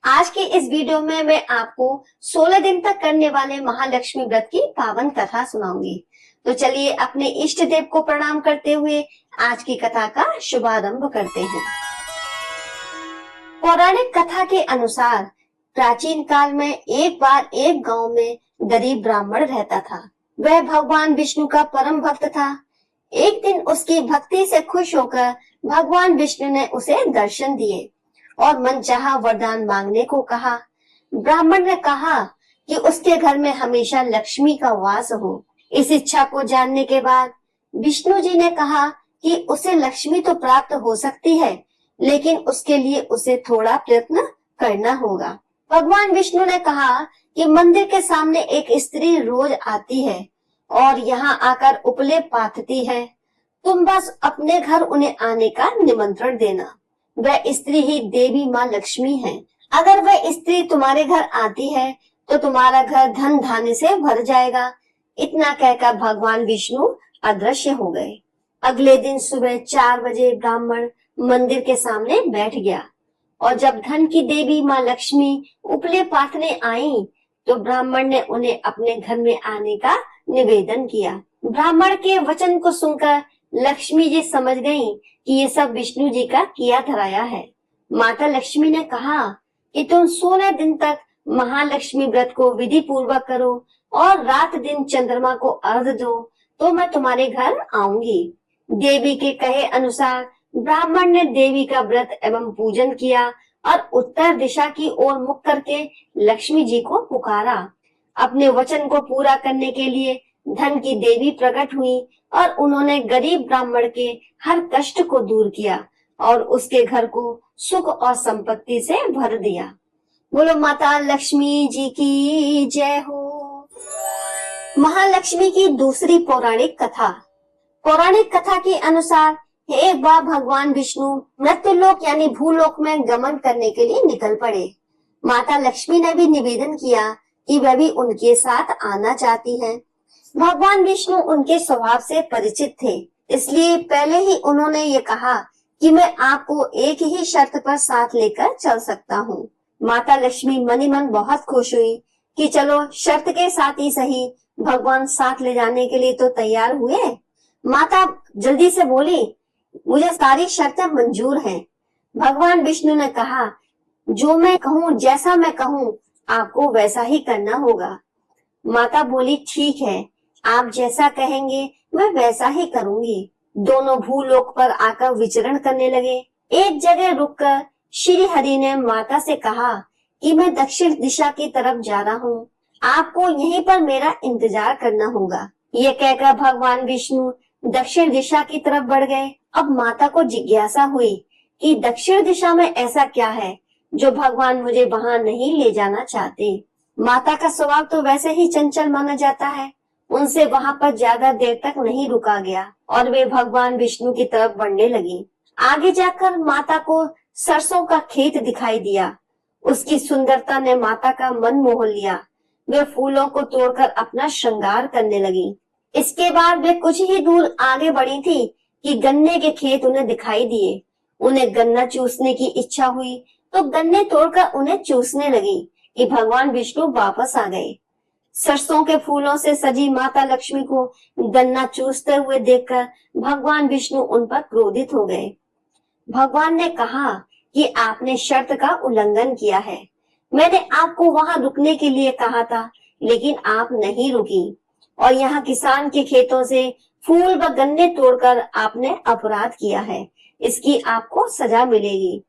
आज के इस वीडियो में मैं आपको 16 दिन तक करने वाले महालक्ष्मी व्रत की पावन कथा सुनाऊंगी। तो चलिए अपने इष्ट देव को प्रणाम करते हुए आज की कथा का शुभारंभ करते हैं। पौराणिक कथा के अनुसार प्राचीन काल में एक बार एक गांव में गरीब ब्राह्मण रहता था। वह भगवान विष्णु का परम भक्त था। एक दिन उसकी भक्ति से खुश होकर भगवान विष्णु ने उसे दर्शन दिए और मनचाहा वरदान मांगने को कहा। ब्राह्मण ने कहा कि उसके घर में हमेशा लक्ष्मी का वास हो। इस इच्छा को जानने के बाद विष्णु जी ने कहा कि उसे लक्ष्मी तो प्राप्त हो सकती है, लेकिन उसके लिए उसे थोड़ा प्रयत्न करना होगा। भगवान विष्णु ने कहा कि मंदिर के सामने एक स्त्री रोज आती है और यहाँ आकर उपले पाथती है। तुम बस अपने घर उन्हें आने का निमंत्रण देना। वह स्त्री ही देवी माँ लक्ष्मी है। अगर वह स्त्री तुम्हारे घर आती है तो तुम्हारा घर धन धान्य से भर जाएगा। इतना कहकर भगवान विष्णु अदृश्य हो गए। अगले दिन सुबह 4 बजे ब्राह्मण मंदिर के सामने बैठ गया और जब धन की देवी माँ लक्ष्मी उपले पाथने आई तो ब्राह्मण ने उन्हें अपने घर में आने का निवेदन किया। ब्राह्मण के वचन को सुनकर लक्ष्मी जी समझ गईं कि ये सब विष्णु जी का किया धराया है। माता लक्ष्मी ने कहा कि तुम 16 दिन तक महालक्ष्मी व्रत को विधि पूर्वक करो और रात दिन चंद्रमा को अर्घ दो तो मैं तुम्हारे घर आऊंगी। देवी के कहे अनुसार ब्राह्मण ने देवी का व्रत एवं पूजन किया और उत्तर दिशा की ओर मुख करके लक्ष्मी जी को पुकारा। अपने वचन को पूरा करने के लिए धन की देवी प्रकट हुई और उन्होंने गरीब ब्राह्मण के हर कष्ट को दूर किया और उसके घर को सुख और संपत्ति से भर दिया। बोलो माता लक्ष्मी जी की जय हो। महालक्ष्मी की दूसरी पौराणिक कथा। पौराणिक कथा के अनुसार एक बार भगवान विष्णु मृत्युलोक यानी भूलोक में गमन करने के लिए निकल पड़े। माता लक्ष्मी ने भी निवेदन किया कि वह भी उनके साथ आना चाहती हैं। भगवान विष्णु उनके स्वभाव से परिचित थे, इसलिए पहले ही उन्होंने ये कहा कि मैं आपको एक ही शर्त पर साथ लेकर चल सकता हूँ। माता लक्ष्मी मनी मन बहुत खुश हुई कि चलो शर्त के साथ ही सही, भगवान साथ ले जाने के लिए तो तैयार हुए। माता जल्दी से बोली, मुझे सारी शर्तें मंजूर हैं। भगवान विष्णु ने कहा, जो मैं कहूँ, जैसा मैं कहूँ, आपको वैसा ही करना होगा। माता बोली, ठीक है, आप जैसा कहेंगे मैं वैसा ही करूंगी। दोनों भूलोक पर आकर विचरण करने लगे। एक जगह रुककर श्री हरि ने माता से कहा कि मैं दक्षिण दिशा की तरफ जा रहा हूँ, आपको यहीं पर मेरा इंतजार करना होगा। ये कहकर भगवान विष्णु दक्षिण दिशा की तरफ बढ़ गए। अब माता को जिज्ञासा हुई कि दक्षिण दिशा में ऐसा क्या है जो भगवान मुझे वहां नहीं ले जाना चाहते। माता का स्वभाव तो वैसे ही चंचल माना जाता है। उनसे वहां पर ज्यादा देर तक नहीं रुका गया और वे भगवान विष्णु की तरफ बढ़ने लगी। आगे जाकर माता को सरसों का खेत दिखाई दिया। उसकी सुंदरता ने माता का मन मोह लिया। वे फूलों को तोड़कर अपना श्रृंगार करने लगी। इसके बाद वे कुछ ही दूर आगे बढ़ी थी कि गन्ने के खेत उन्हें दिखाई दिए। उन्हें गन्ना चूसने की इच्छा हुई तो गन्ने तोड़कर उन्हें चूसने लगी कि भगवान विष्णु वापस आ गए। सरसों के फूलों से सजी माता लक्ष्मी को गन्ना चूसते हुए देखकर भगवान विष्णु उन पर क्रोधित हो गए। भगवान ने कहा कि आपने शर्त का उल्लंघन किया है। मैंने आपको वहां रुकने के लिए कहा था, लेकिन आप नहीं रुकी और यहाँ किसान के खेतों से फूल व गन्ने तोड़कर आपने अपराध किया है। इसकी आपको सजा मिलेगी।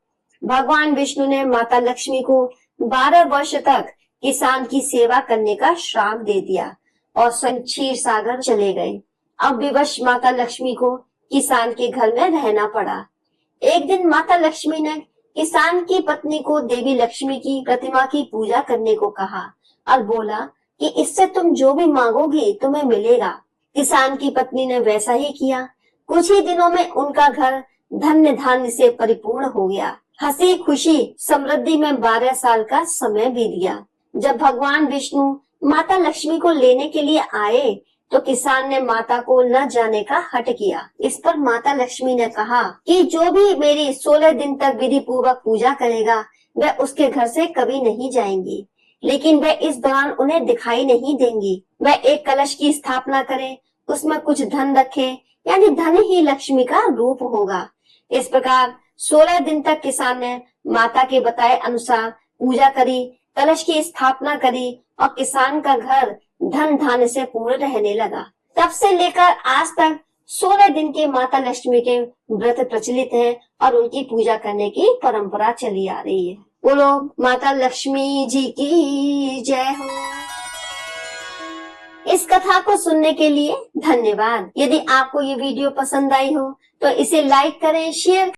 भगवान विष्णु ने माता लक्ष्मी को 12 वर्ष तक किसान की सेवा करने का श्राप दे दिया और स्वयं क्षीर सागर चले गए। अब विवश माता लक्ष्मी को किसान के घर में रहना पड़ा। एक दिन माता लक्ष्मी ने किसान की पत्नी को देवी लक्ष्मी की प्रतिमा की पूजा करने को कहा और बोला कि इससे तुम जो भी मांगोगी तुम्हें मिलेगा। किसान की पत्नी ने वैसा ही किया। कुछ ही दिनों में उनका घर धन्य धान्य से परिपूर्ण हो गया। हंसी खुशी समृद्धि में 12 साल का समय बीत गया। जब भगवान विष्णु माता लक्ष्मी को लेने के लिए आए तो किसान ने माता को न जाने का हठ किया। इस पर माता लक्ष्मी ने कहा कि जो भी मेरी 16 दिन तक विधि पूर्वक पूजा करेगा वह उसके घर से कभी नहीं जाएंगी, लेकिन वह इस दौरान उन्हें दिखाई नहीं देंगी। वह एक कलश की स्थापना करे, उसमें कुछ धन रखे, यानी धन ही लक्ष्मी का रूप होगा। इस प्रकार 16 दिन तक किसान ने माता के बताए अनुसार पूजा करी, कलश की स्थापना करी और किसान का घर धन धान्य से पूर्ण रहने लगा। तब से लेकर आज तक 16 दिन के माता लक्ष्मी के व्रत प्रचलित हैं और उनकी पूजा करने की परंपरा चली आ रही है। बोलो माता लक्ष्मी जी की जय हो। इस कथा को सुनने के लिए धन्यवाद। यदि आपको ये वीडियो पसंद आई हो तो इसे लाइक करें, शेयर